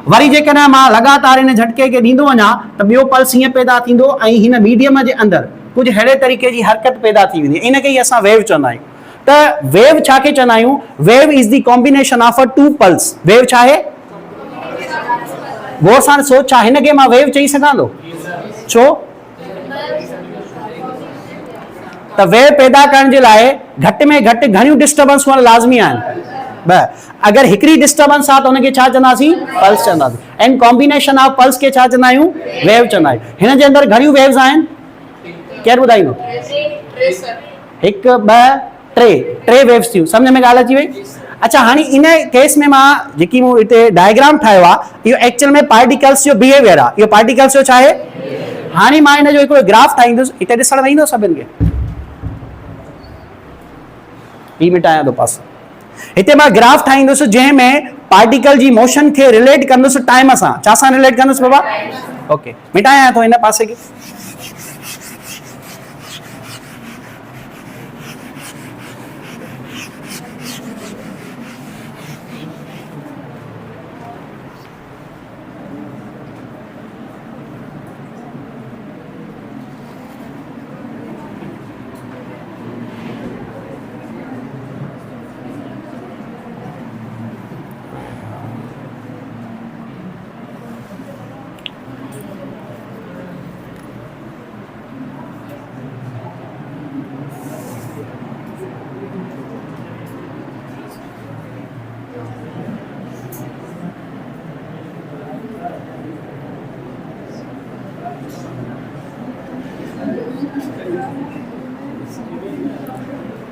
Speaker 1: वरी जेकॾहिं मां लगातार हिन झटके खे ॾींदो वञा त ॿियो पल्स हीअं पैदा थींदो ऐं हिन मीडियम जे अंदरि कुझु अहिड़े तरीक़े जी हरकत पैदा थी वेंदी। इनखे ई असां वेव चवंदा आहियूं। त वेव छा खे चवंदा आहियूं? Wave is the combination of a two pulse. Wave छा आहे? गौर सां सोच, छा हिनखे मां वेव चई सघां थो? छो? त वेव पैदा करण जे लाइ घटि में घटि घणियूं डिस्टर्बेंस हुअण लाज़मी आहिनि? अगरि हिकिड़ी डिस्टर्बेंस आहे त हुनखे छा चवंदासीं? पल्स चवंदासीं। एंड कॉम्बिनेशन ऑफ पल्स खे छा चवंदा आहियूं? वेव चवंदा आहियूं। हिन जे अंदरि घणियूं वेव्स आहिनि? केरु ॿुधाईंदो? 1 2 3 वेव्स थियूं। सम्झ में ॻाल्हि अची वई? अच्छा, हाणे इन केस में मां जेकी मूं हिते डायग्राम ठाहियो आहे, इहो एक्चुअल में पार्टिकल्स जो बिहेवियर आहे। इहो पार्टिकल्स जो छा आहे? हाणे मां हिन जो हिकिड़ो ग्राफ ठाहींदुसि। हिते ॾिसण वेंदो सभिनि खे? ही मिटायां थो पास। हिते मां ग्राफ ठाहींदुसि जंहिंमें पार्टिकल जी मोशन खे रिलेट कंदुसि टाइम सां। छा सां रिलेट कंदुसि बाबा? ओके, मिटायां थो हिन पासे खे।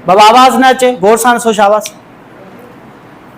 Speaker 1: बाबा आवाज़ न अचे, गौर सां सोच आवाज़।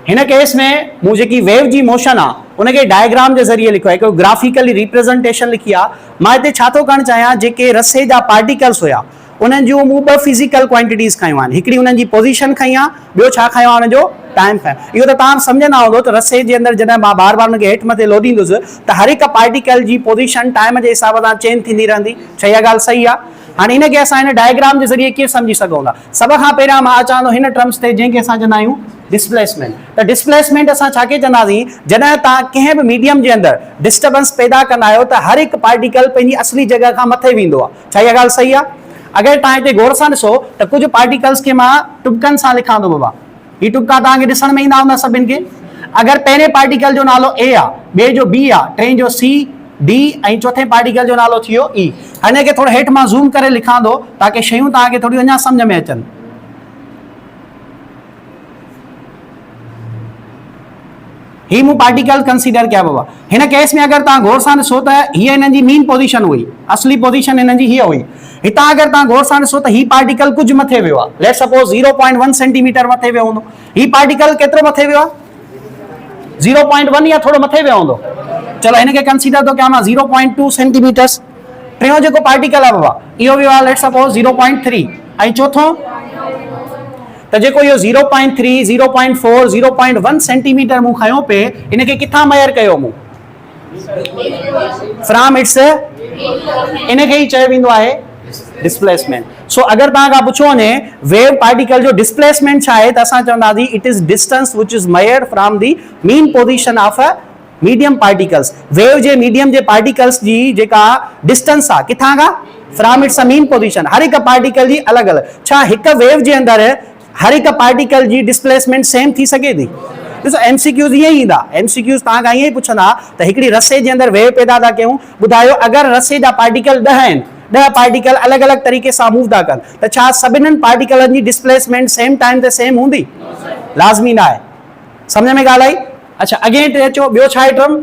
Speaker 1: हिन केस में मूं जेकी वेव जी मोशन आहे उनखे डायग्राम जे ज़रिए लिखियो आहे, हिकिड़ो ग्राफिकली रिप्रेज़ेंटेशन लिखी आहे। मां हिते छा थो करणु चाहियां, जेके रसे जा पार्टिकल्स हुया उन्हनि जूं मूं 2 फिज़िकल क्वांटिटीज़ खयूं आहिनि। हिकिड़ी उन्हनि जी पोजीशन खई आहे, ॿियो छा खयो आहे? हुनजो टाइम खयो। इहो त तव्हां सम्झंदा हूंदो त रसे जे अंदरि जॾहिं मां बार बार हुनखे हेठि मथे लोॾींदुसि त हर हिकु पार्टिकल जी पोजीशन टाइम जे हिसाब सां चेंज थींदी रहंदी। छा इहा ॻाल्हि सही आहे? हाणे हिनखे असां हिन डायग्राम जे ज़रिए कीअं सम्झी सघूं था? सभ खां पहिरियां मां अचां थो हिन टर्म्स ते जंहिंखे असां चवंदा आहियूं डिस्प्लेसमेंट। त डिस्प्लेसमेंट असां छा खे चवंदासीं? जॾहिं तव्हां कंहिं बि मीडियम जे अंदरि डिस्टर्बेंस पैदा कंदा आहियो त हर हिकु पार्टिकल पंहिंजी असली जॻह खां मथे वेंदो आहे। छा इहा ॻाल्हि सही आहे? अगरि तव्हां हिते गौर सां ॾिसो त कुझु पार्टिकल्स खे मां टुबकनि सां लिखां थो बाबा। ही टुबका तव्हांखे ॾिसण में ईंदा हूंदा सभिनि खे। अगरि पहिरें पार्टिकल जो नालो A आहे, ॿिए जो B आहे, टें जो C D ऐं चौथे पार्टिकल जो नालो थी वियो E। हिन खे थोरो हेठि मां ज़ूम करे लिखां थो ताकी शयूं तव्हांखे थोरी अञा सम्झ में अचनि। ही मूं पार्टिकल कंसीडर कया बाबा। हिन केस में अगरि तव्हां गौर सां ॾिसो त हीअ हिननि जी मीन पोजीशन हुई, असली पोजीशन हिननि जी हीअ हुई। हितां अगरि तव्हां गौर सां ॾिसो त ही पार्टिकल कुझु मथे वियो आहे। लेट्स सपोज 0.1 सेंटीमीटर मथे वियो हूंदो। ही पार्टिकल केतिरो मथे वियो आहे? 0.1 या थोरो मथे वियो हूंदो। चलो हिनखे कंसीडर थो कयां मां 0.2 सेंटीमीटर्स। टियों जेको पार्टिकल आहे बाबा इहो वियो आहे लेट्स सपोज 0.3 ऐं चौथों त जेको इहो 0.3 0.4 0.1 सेंटीमीटर मूं खयो पे इनखे किथां मेयर कयो मूं फ्रॉम इट्स इनखे ही चयो वेंदो आहे डिस्प्लेसमेंट. सो अगर तव्हां खां पुछो वञे वेव पार्टिकल जो डिस्प्लेसमेंट छा आहे त असां चवंदासीं it is distance which is measured from the mean position of a medium particles. Wave जे मीडियम जे पार्टिकल्स जी जेका डिस्टेंस आहे किथां खां फ्रॉम इट्स मीन पोजीशन. हर हिकु पार्टिकल जी अलॻि अलॻि. छा हिकु वेव जे अंदरि हर हिकु पार्टिकल जी डिस्प्लेसमेंट सेम थी सघे थी? ॾिसो एमसीक्यूज़ ईअं ई ईंदा. एमसीक्यूज़ तव्हां खां ईअं ई पुछंदा त हिकिड़ी रसे जे अंदरि वेव पैदा था कयूं, ॿुधायो अगरि रसे जा पार्टिकल 10 आहिनि, 10 पार्टिकल अलॻि अलॻि तरीक़े सां मूव था कनि त छा सभिनीनि पार्टिकलनि जी डिस्प्लेसमेंट सेम टाइम ते सेम हूंदी? लाज़मी न आहे. सम्झ में ॻाल्हि आई? अच्छा अॻियां ते अचो. ॿियो छा आहे टर्म?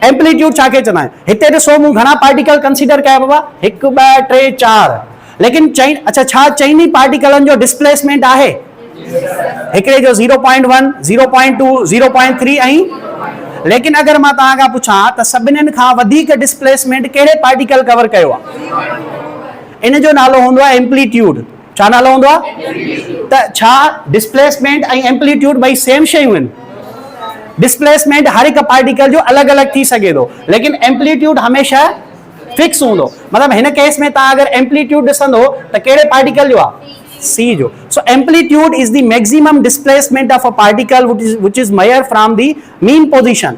Speaker 1: एम्पलीट्यूड. छा खे चवंदा आहियूं? हिते ॾिसो मूं घणा पार्टिकल कंसीडर कया बाबा? 1 2 3 4. लेकिन अच्छा छा चइनी पार्टिकलनि जो डिस्प्लेसमेंट आहे? हिकिड़े जो 0.1 0.2 0.3 ऐं लेकिन अगर मां तव्हां खां पुछां त सभिनीनि खां वधीक डिस्प्लेसमेंट कहिड़े पार्टिकल कवर कयो आहे? इन जो नालो हूंदो आहे एम्पलीट्यूड. छा नालो हूंदो आहे? त छा डिस्प्लेसमेंट ऐं एम्पलीट्यूड ॿई सेम शयूं आहिनि? डिस्प्लेसमेंट हर हिकु पार्टिकल जो अलॻि अलॻि थी सघे थो, लेकिन एम्पलीट्यूड हमेशह फिक्स हूंदो. मतिलबु हिन केस में तव्हां अगरि एम्पलीट्यूड ॾिसंदो त कहिड़े पार्टिकल जो आहे? C जो. So amplitude is the maximum displacement of a particle which is measured from the mean position.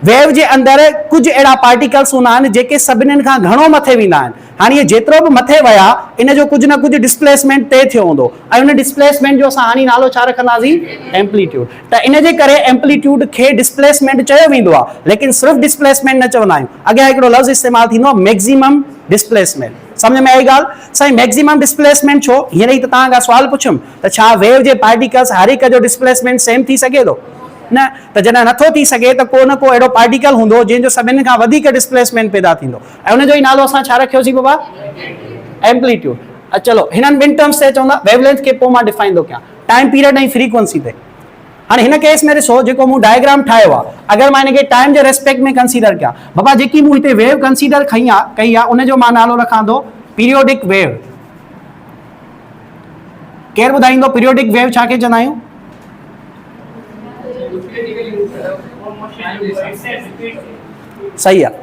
Speaker 1: Wave जे अंदरि कुझु अहिड़ा पार्टिकल्स हूंदा आहिनि जेके सभिनीनि खां घणो मथे वेंदा आहिनि. हाणे इहे जेतिरो बि मथे विया इन जो कुझु न कुझु डिस्प्लेसमेंट तय थियो हूंदो ऐं उन डिस्प्लेसमेंट जो असां हाणे नालो छा रखंदासीं? एम्पलीट्यूड. त इन जे करे एम्पलीट्यूड खे डिस्प्लेसमेंट चयो वेंदो आहे, लेकिन सिर्फ़ु डिस्प्लेसमेंट न चवंदा आहियूं. अॻियां हिकिड़ो लफ़्ज़ इस्तेमालु थींदो आहे मैक्सिमम डिस्प्लेसमेंट. सम्झ में आई ॻाल्हि? साईं मैक्सिमम डिस्प्लेसमेंट छो? हींअर ई त तव्हां खां सुवाल पुछुमि त छा वेव जे पार्टिकल्स हर हिक जो डिस्प्लेसमेंट सेम थी सघे थो? न. त जॾहिं नथो थी सघे त को न को अहिड़ो पार्टिकल हूंदो जंहिंजो सभिनी खां वधीक डिस्प्लेसमेंट पैदा थींदो ऐं उनजो ई नालो असां छा रखियोसीं बाबा? एम्पलीट्यूड. चलो हिननि ॿिनि टर्म्स ते चवंदा. वेवलेंथ खे पोइ मां डिफाइन थो कयां टाइम पीरियड ऐं फ्रीक्वेंसी ते. हाणे हिन केस में ॾिसो जेको मूं डायग्राम ठाहियो आहे, अगरि मां हिनखे टाइम जे रेस्पेक्ट में कंसीडर कयां, बाबा जेकी मूं हिते वेव कंसीडर कई आहे उनजो मां नालो रखां थो पीरियोडिक वेव. केरु ॿुधाईंदो पीरियोडिक वेव छा खे चवंदा आहियूं? सही आहे.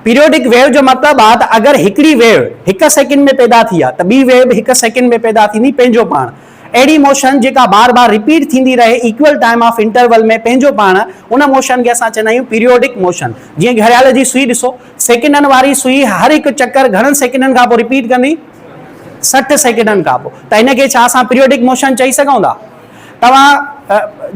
Speaker 1: पीरियोडिक वेव जो मतिलबु आहे त अगरि हिकिड़ी वेव 1 सेकेंड में पैदा थी आहे त ॿी वेव बि 1 सेकेंड में पैदा थींदी पंहिंजो पाण. अहिड़ी मोशन जेका बार बार रिपीट थींदी रहे इक्वल टाइम ऑफ इंटरवल में पंहिंजो पाण, उन मोशन खे असां चवंदा आहियूं पीरियोडिक मोशन. जीअं घड़ियाल जी सुई ॾिसो, सेकेंडनि वारी सुई हर हिकु चक्कर घणनि सेकेंडनि खां पोइ रिपीट कंदी? 60 सेकेंडनि खां पोइ. त हिनखे छा असां पीरियोडिक मोशन चई सघूं था? तव्हां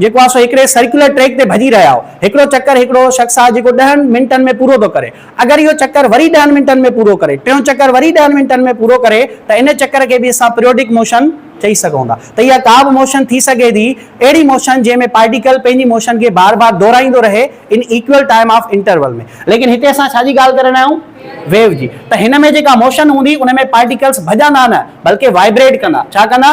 Speaker 1: जेको आहे सो हिकिड़े सर्कुलर ट्रैक ते भॼी रहिया हो, हिकिड़ो चक्कर हिकिड़ो शख़्स आहे जेको 10 मिंटनि में पूरो थो करे. अगरि इहो चक्कर वरी 10 मिंटनि में पूरो करे, टियों चक्कर वरी 10 मिंटनि में पूरो करे, त इन चक्कर खे बि असां पीरियोडिक मोशन चई सघूं था. त इहा का बि मोशन थी सघे थी अहिड़ी मोशन जंहिंमें पार्टिकल पंहिंजी मोशन खे बार बार दोहराईंदो रहे in equal time of interval में. लेकिन हिते असां छा जी ॻाल्हि करे रहिया आहियूं? वेव जी. त हिन में जेका मोशन हूंदी उन में पार्टिकल्स भॼंदा न बल्कि वाइब्रेट कंदा. छा कंदा?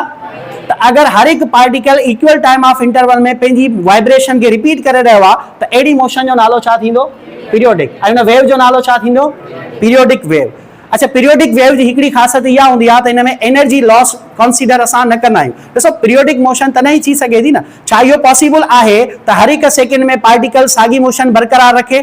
Speaker 1: त अगरि हर हिकु particle equal time of interval में पंहिंजी वाइब्रेशन खे रिपीट करे रहियो आहे त अहिड़ी मोशन जो नालो छा थींदो? पीरियोडिक. ऐं हुन वेव जो नालो छा थींदो? Periodic wave. अच्छा पीरियोडिक वेव जी हिकिड़ी ख़ासियत इहा हूंदी आहे त हिन में एनर्जी लॉस कंसीडर असां न कंदा आहियूं. ॾिसो पीरियोडिक मोशन तॾहिं ई थी सघे थी न. छा इहो पॉसिबल आहे त हर हिकु सेकेंड में पार्टिकल साॻी मोशन बरक़रार रखे?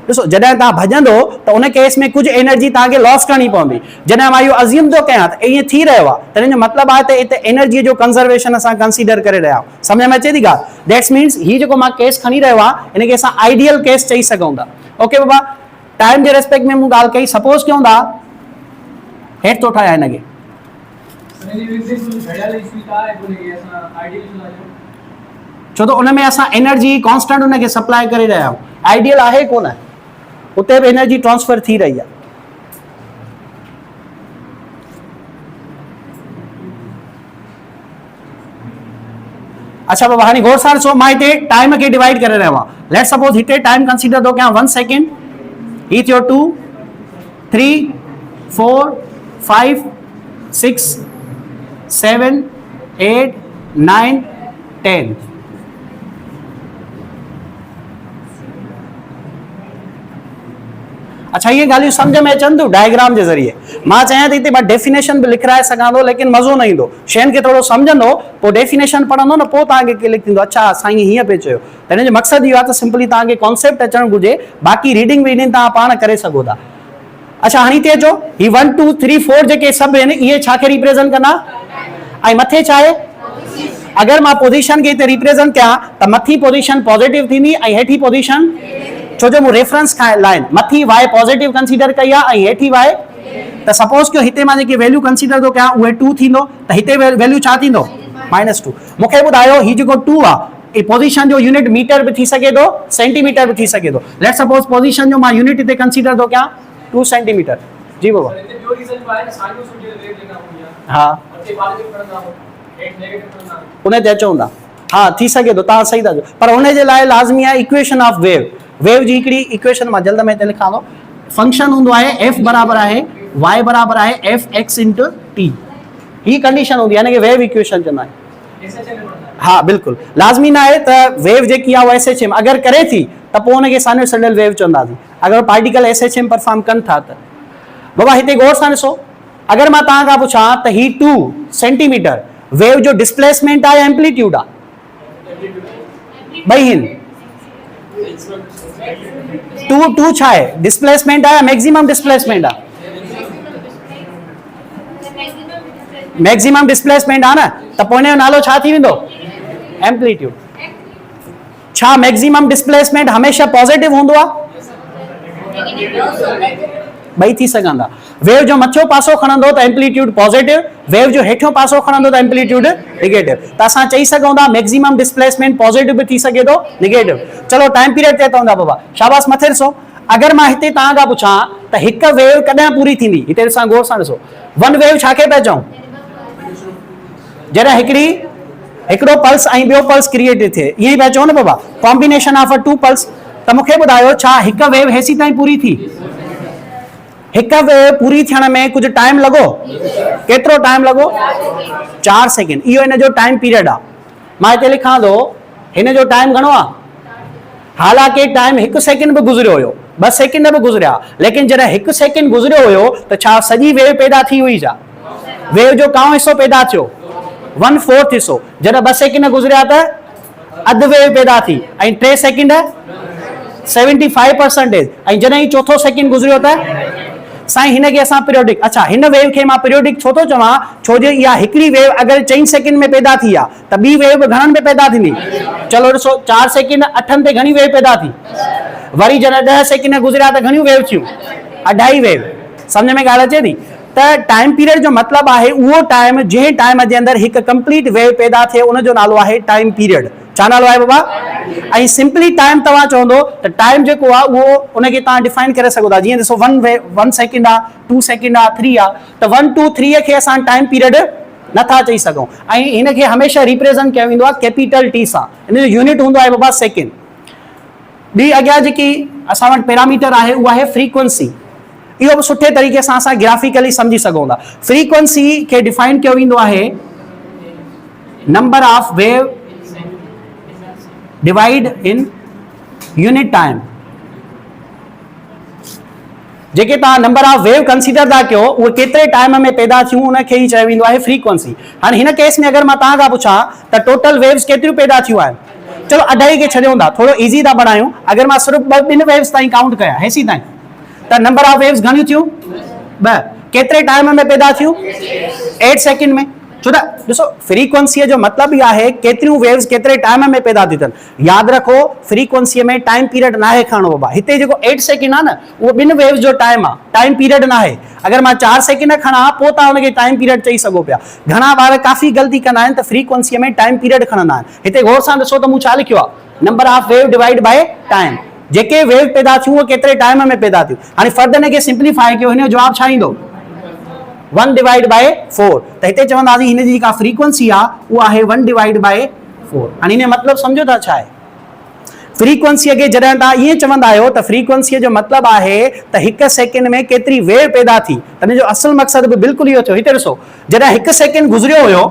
Speaker 1: ॾिसो जॾहिं तव्हां भॼंदो त उन केस में कुझु एनर्जी तव्हांखे लॉस करणी पवंदी. जॾहिं मां इहो अज़्यूम थो कयां त ईअं थी रहियो आहे त हिन जो मतिलबु आहे त हिते एनर्जीअ जो कंज़र्वेशन असां कंसीडर करे रहिया आहियूं. सम्झ में अचे थी ॻाल्हि? दैट्स मीन्स हीउ जेको मां केस खणी रहियो आहे हिनखे असां आइडियल केस चई सघूं था. ओके बाबा. टाइम जे रेस्पेक्ट में मूं ॻाल्हि कई. सपोज कयूं था हेठि थो ठाहियां हिनखे, छो त उन में असां एनर्जी कॉन्स्टेंट उनखे सप्लाई करे रहिया आहियूं. आइडियल आहे कोन, उते बि एनर्जी ट्रांसफर थी रही आहे. अच्छा बाबा हाणे गौर सां ॾिसो, मां हिते टाइम खे डिवाइड करे रहियो आहियां. लेट सपोज हिते टाइम कंसीडर थो कयां 1 सेकेंड. ही थियो 2 3 4 5 6 7 8 9 10. अच्छा ये ॻाल्हियूं सम्झ में अचनि थियूं डायग्राम जे ज़रिए। मां चाहियां थी हिते मां डेफिनेशन बि लिखाए सघां थो, लेकिन मज़ो न ईंदो, शयुनि खे थोरो सम्झंदो पोइ डेफिनेशन पढ़ंदो न, पोइ तव्हांखे क्लिक थींदो, अच्छा साईं हीअं पियो चयो। त हिन जो मक़सदु इहो आहे त सिंपली तव्हांखे कॉन्सेप्ट अचणु घुरिजे, बाक़ी रीडिंग वीडिंग तव्हां पाण करे सघो था। अच्छा हाणे हिते अचो, ही 1 2 3 4 जेके सभु आहिनि इहे छा खे रिप्रेज़ेंट कंदा, ऐं मथे छा आहे? अगर मां पोजीशन के रिप्रेजेंट कयां त मथी पोजीशन पॉजिटिव थींदी ऐं हेठी पोजीशन, छो जो मूं रेफरेंस लाइन मथी y पॉजिटिव कंसीडर कई आहे ऐं हेठी y, त सपोज कयो हिते मां जेके वैल्यू कंसीडर थो कयां उहे 2 थींदो, त हिते वैल्यू छा थींदो -2। मूंखे ॿुधायो ही जेको 2 आहे पोजीशन जो यूनिट मीटर भी थी सके तो, सेंटीमीटर भी थी सके तो। लेट सपोज पोजीशन जो मां यूनिट इते कंसीडर तो क्या 2 सेंटीमीटर। जी बाबा हाँ उन्हें ते अचो था, हाँ थी सके तो, ता सही था, पर उन्हें जे लाए लाजमी है इक्वेशन ऑफ वेव। वेव जी हिकड़ी इक्वेशन मां जल्द में ते लिखा दो, फंक्शन हुंदो है f बराबर है y बराबर है f(x) * t। ही कंडीशन होंदी है यानी कि वेव इक्वेशन चंदा है। हाँ बिल्कुल लाजमी ना है त वेव जेकी आ वो SHM अगर करे थी त पो उनके साइनसॉइडल वेव चंदा थी, अगर पार्टिकल SHM परफॉर्म कन था त। बाबा हिते गौर सां ॾिसो, अगर मां तहां का पूछा त ही 2 सेंटीमीटर वेव जो डिस्प्लेसमेंट आ या एम्पलीट्यूड आ, भाई हिन 2 छा है डिस्प्लेसमेंट आ या मैक्सिमम डिस्प्लेसमेंट आ? मैक्सिमम डिस्प्लेसमेंट आ ना, त पोइ इनजो नालो छा थी वेंदो एम्पलीट्यूड। छा मैक्सिमम डिस्प्लेसमेंट हमेशा पॉजिटिव हूंदो आ? ॿई थी सघंदा। वेव जो मथियो पासो खणंदो त एम्पलीट्यूड पॉजिटिव, वेव जो हेठियों पासो खणंदो त एम्पलीट्यूड नेगेटिव। त असां चई सघूं था मैक्सिमम डिस्प्लेसमेंट पॉजिटिव भी थी सके तो नेगेटिव। चलो टाइम पीरियड ते तंदा बाबा शाबाश मथे ॾिसो, अगर मां हिते तहां का पुछां त हिक वेव कॾहिं पूरी थींदी, हिते ॾिसां गौर सां ॾिसो, वन वेव छा खे पिया चऊं जॾहिं हिकिड़ो पल्स ऐं ॿियो पल्स क्रिएट थिए, ईअं ई पिया चऊं न बाबा, कॉम्बिनेशन ऑफ 2 पल्स। त मूंखे ॿुधायो छा हिक वेव हेसी ताईं पूरी थी? हिक वेव पूरी थियण में कुछ टाइम लॻो, केतिरो टाइम लॻो? 4 सेकेंड। इहो इन जो टाइम पीरियड आहे। मां हिते लिखां थो हिन जो टाइम घणो आहे? हालांकि टाइम 1 सेकेंड भी गुज़रियो हुयो, 2 सेकेंड भी गुज़रिया, लेकिन जॾहिं 1 सेकेंड गुज़रियो हुयो त छा सॼी वेव पैदा थी हुई? छा वेव जो काओ हिस्सो पैदा थियो? 1/4 हिस्सो। जॾहिं 2 सेकेंड गुज़रिया त अधु वेव पैदा थी, ऐं 3 सेकेंड 75%, ऐं जॾहिं चौथो सेकेंड गुज़रियो त साईं हिन खे असां पीरियोडिक। अच्छा हिन वेव खे मां पीरियोडिक छो थो चवां, छो जो इहा हिकिड़ी वेव अगर 4 सेकेंड में पैदा थी आहे त ॿी वेव घणनि में पैदा थींदी? चलो ॾिसो 4 सेकेंड 8 ते घणी वेव पैदा थी, वरी जॾहिं 10 सेकेंड गुज़रिया त घणियूं वेव थियूं? 2.5 वेव। समझ में ॻाल्हि अचे थी? त टाइम पीरियड जो मतलब आहे उहो टाइम जंहिं टाइम जे अंदर हिकु कंप्लीट वेव पैदा थिए, उन जो नालो आहे टाइम पीरियड। छा नालो आहे बाबा? ऐं सिंपली टाइम तव्हां चवंदो त टाइम जेको आहे उहो उनखे तव्हां डिफाइन करे सघो था। जीअं ॾिसो 1 सेकेंड आहे, 2 सेकेंड आहे, 3 आहे, त 1 2 3 खे असां टाइम पीरियड नथा चई सघूं, ऐं हिन खे हमेशह रिप्रेज़ेंट कयो वेंदो आहे कैपिटल टी सां। हिन जो यूनिट हूंदो आहे बाबा सेकेंड। ॿी अॻियां जेकी असां वटि पैरामीटर आहे उहा आहे फ्रीक्वेंसी। इहो बि सुठे तरीक़े सां असां ग्राफिकली समझी सघूं था। फ्रीक्वेंसी खे डिफाइन कयो वेंदो आहे number of wave divide in unit time. जेके तव्हां नंबर ऑफ वेव कंसीडर था कयो उहे केतिरे टाइम में पैदा थियूं उनखे ई चयो वेंदो आहे फ्रीक्वेंसी। हाणे हिन केस में अगर मां तव्हां खां पुछां त टोटल वेव्स केतिरियूं पैदा थियूं आहिनि, चलो 2.5 खे छॾियूं था, थोरो इज़ी था बणायूं। अगर मां सिर्फ़ु 2 वेव्स ताईं काउंट कयां हेसी ताईं, त नंबर ऑफ वेव्स घणियूं थियूं? 2। केतिरे टाइम में पैदा थियूं? 8 सेकेंड में। छो त ॾिसो फ्रीक्वेंसीअ जो मतलब ई आहे केतिरियूं वेव्स केतिरे टाइम में पैदा थियूं अथनि। यादि रखो फ्रीक्वेंसीअ में टाइम पीरियड न आहे खणो बाबा। हिते जेको 8 सेकेंड आहे न उहो 2 वेव्स जो टाइम आहे, टाइम पीरियड न आहे। अगर मां 4 सेकेंड खणा पोइ तव्हां हुनखे टाइम पीरियड चई सघो पिया। घणा ॿार काफ़ी ग़लती कंदा आहिनि त फ्रीक्वेंसीअ में टाइम पीरियड खणंदा आहिनि। हिते गौर सां ॾिसो त मूं छा लिखियो आहे, number of wave divide by time. JK wave पैदा थियूं उहे केतिरे टाइम में पैदा थियूं। हाणे फर्द हिन खे सिंप्लीफाई कयो, हिन जो जवाब छा ईंदो? 1 डिवाइड बाय 4। त हिते चवंदासीं हिन जी जेका फ्रीक्वेंसी आहे उहा आहे 1 डिवाइड बाय 4। हाणे हिन जो मतिलबु सम्झो था छा आहे? फ्रीक्वेंसीअ खे जॾहिं तव्हां ईअं चवंदा आहियो त फ्रीक्वेंसीअ जो मतिलबु आहे त 1 सेकेंड में केतिरी वेव पैदा थी, त हिन जो असुल मक़सदु बि बिल्कुलु इहो थियो। हिते ॾिसो जॾहिं 1 सेकेंड गुज़रियो हुयो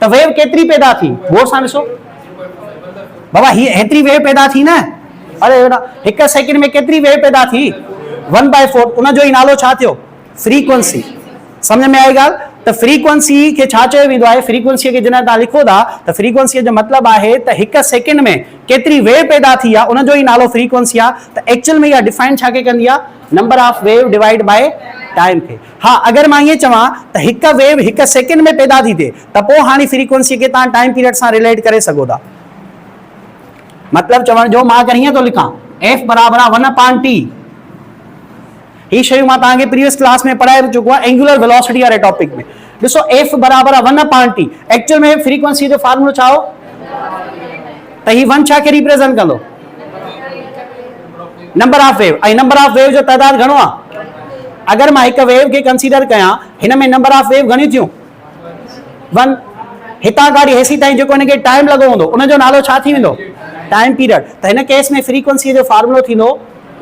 Speaker 1: त वेव केतिरी पैदा थी? गौर सां ॾिसो बाबा, हीअ हेतिरी वेव पैदा थी न। अरे 1 सेकेंड में केतिरी वेव पैदा थी? 1/4 उन जो ई नालो छा थियो फ्रीक्वेंसी समझ में आई ॻाल्हि त फ्रीक्वेंसी खे छा चयो वेंदो आहे फ्रीक्वेंसी खे जॾहिं तव्हां लिखो था त फ्रीक्वेंसी जो मतिलबु आहे त हिकु सेकंड में केतिरी वेव पैदा थी आहे उन जो ई नालो फ्रीक्वेंसी आहे त एक्चुअल में इहा डिफाइन छा खे कंदी आहे number of wave divide by time खे हाँ अगर मां ईअं चवां त हिकु वेव हिकु सेकंड में पैदा थी थिए त पोइ हाणे फ्रीक्वेंसी खे तव्हां टाइम पीरियड सां रिलेट करे सघो था मतलब चवण जो मां अगर हीअं थो लिखां f बराबर आहे 1/t ही शयूं मां तव्हांखे प्रीवियस क्लास में पढ़ाए चुको आहे एंगुलर वेलोसिटी वारे टॉपिक में ॾिसो f बराबर आहे 1/t एक्चुअल में फ्रीक्वेंसी जो फार्मूलो छा हो त ही 1 छा खे रिप्रेजेंट कंदो नंबर ऑफ वेव ऐं नंबर ऑफ वेव जो तइदाद घणो आहे अगर मां हिकु वेव खे कंसीडर कयां हिन में नंबर ऑफ वेव घणी थियूं 1 हितां खां हेसी ताईं जेको हिनखे टाइम लॻो हूंदो उन जो नालो छा थी वेंदो टाइम पीरियड त हिन केस में फ्रीक्वेंसी जो फार्मूलो थींदो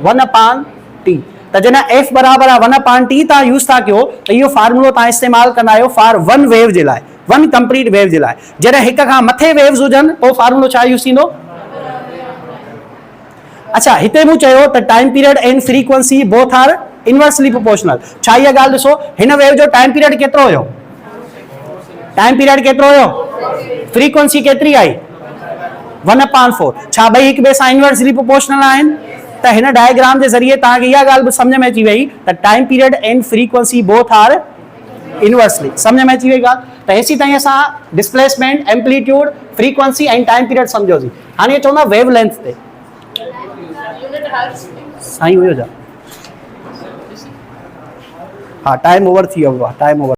Speaker 1: 1/t त जॾहिं f बराबर आहे 1/t तव्हां यूज़ था कयो त इहो फार्मूलो तव्हां इस्तेमालु कंदा आहियो फॉर वन वेव जे लाइ वन कंप्लीट वेव जे लाइ जॾहिं हिक खां मथे वेव्स हुजनि पोइ फार्मूलो छा यूज़ थींदो अच्छा हिते मूं चयो त time period and frequency both are inversely proportional छा इहा ॻाल्हि ॾिसो हिन वेव जो टाइम पीरियड केतिरो हुयो टाइम पीरियड केतिरो हुयो फ्रीक्वेंसी केतिरी आई 1/4 छा ॿई हिक ॿिए सां इनवर्सली प्रोपोर्शनल आहिनि त हिन डायग्राम जे ज़रिए तव्हांखे इहा ॻाल्हि बि सम्झ में अची वई त time period and frequency both are inversely समझ में अची वई ॻाल्हि त हेसी ताईं असां डिस्प्लेसमेंट एम्पलीट्यूड फ्रीक्वेंसी ऐं टाइम पीरियड सम्झोसीं हाणे चवंदा वेव लेंथ ते साईं हुयो छा हाँ टाइम ओवर थी वियो आहे टाइम ओवर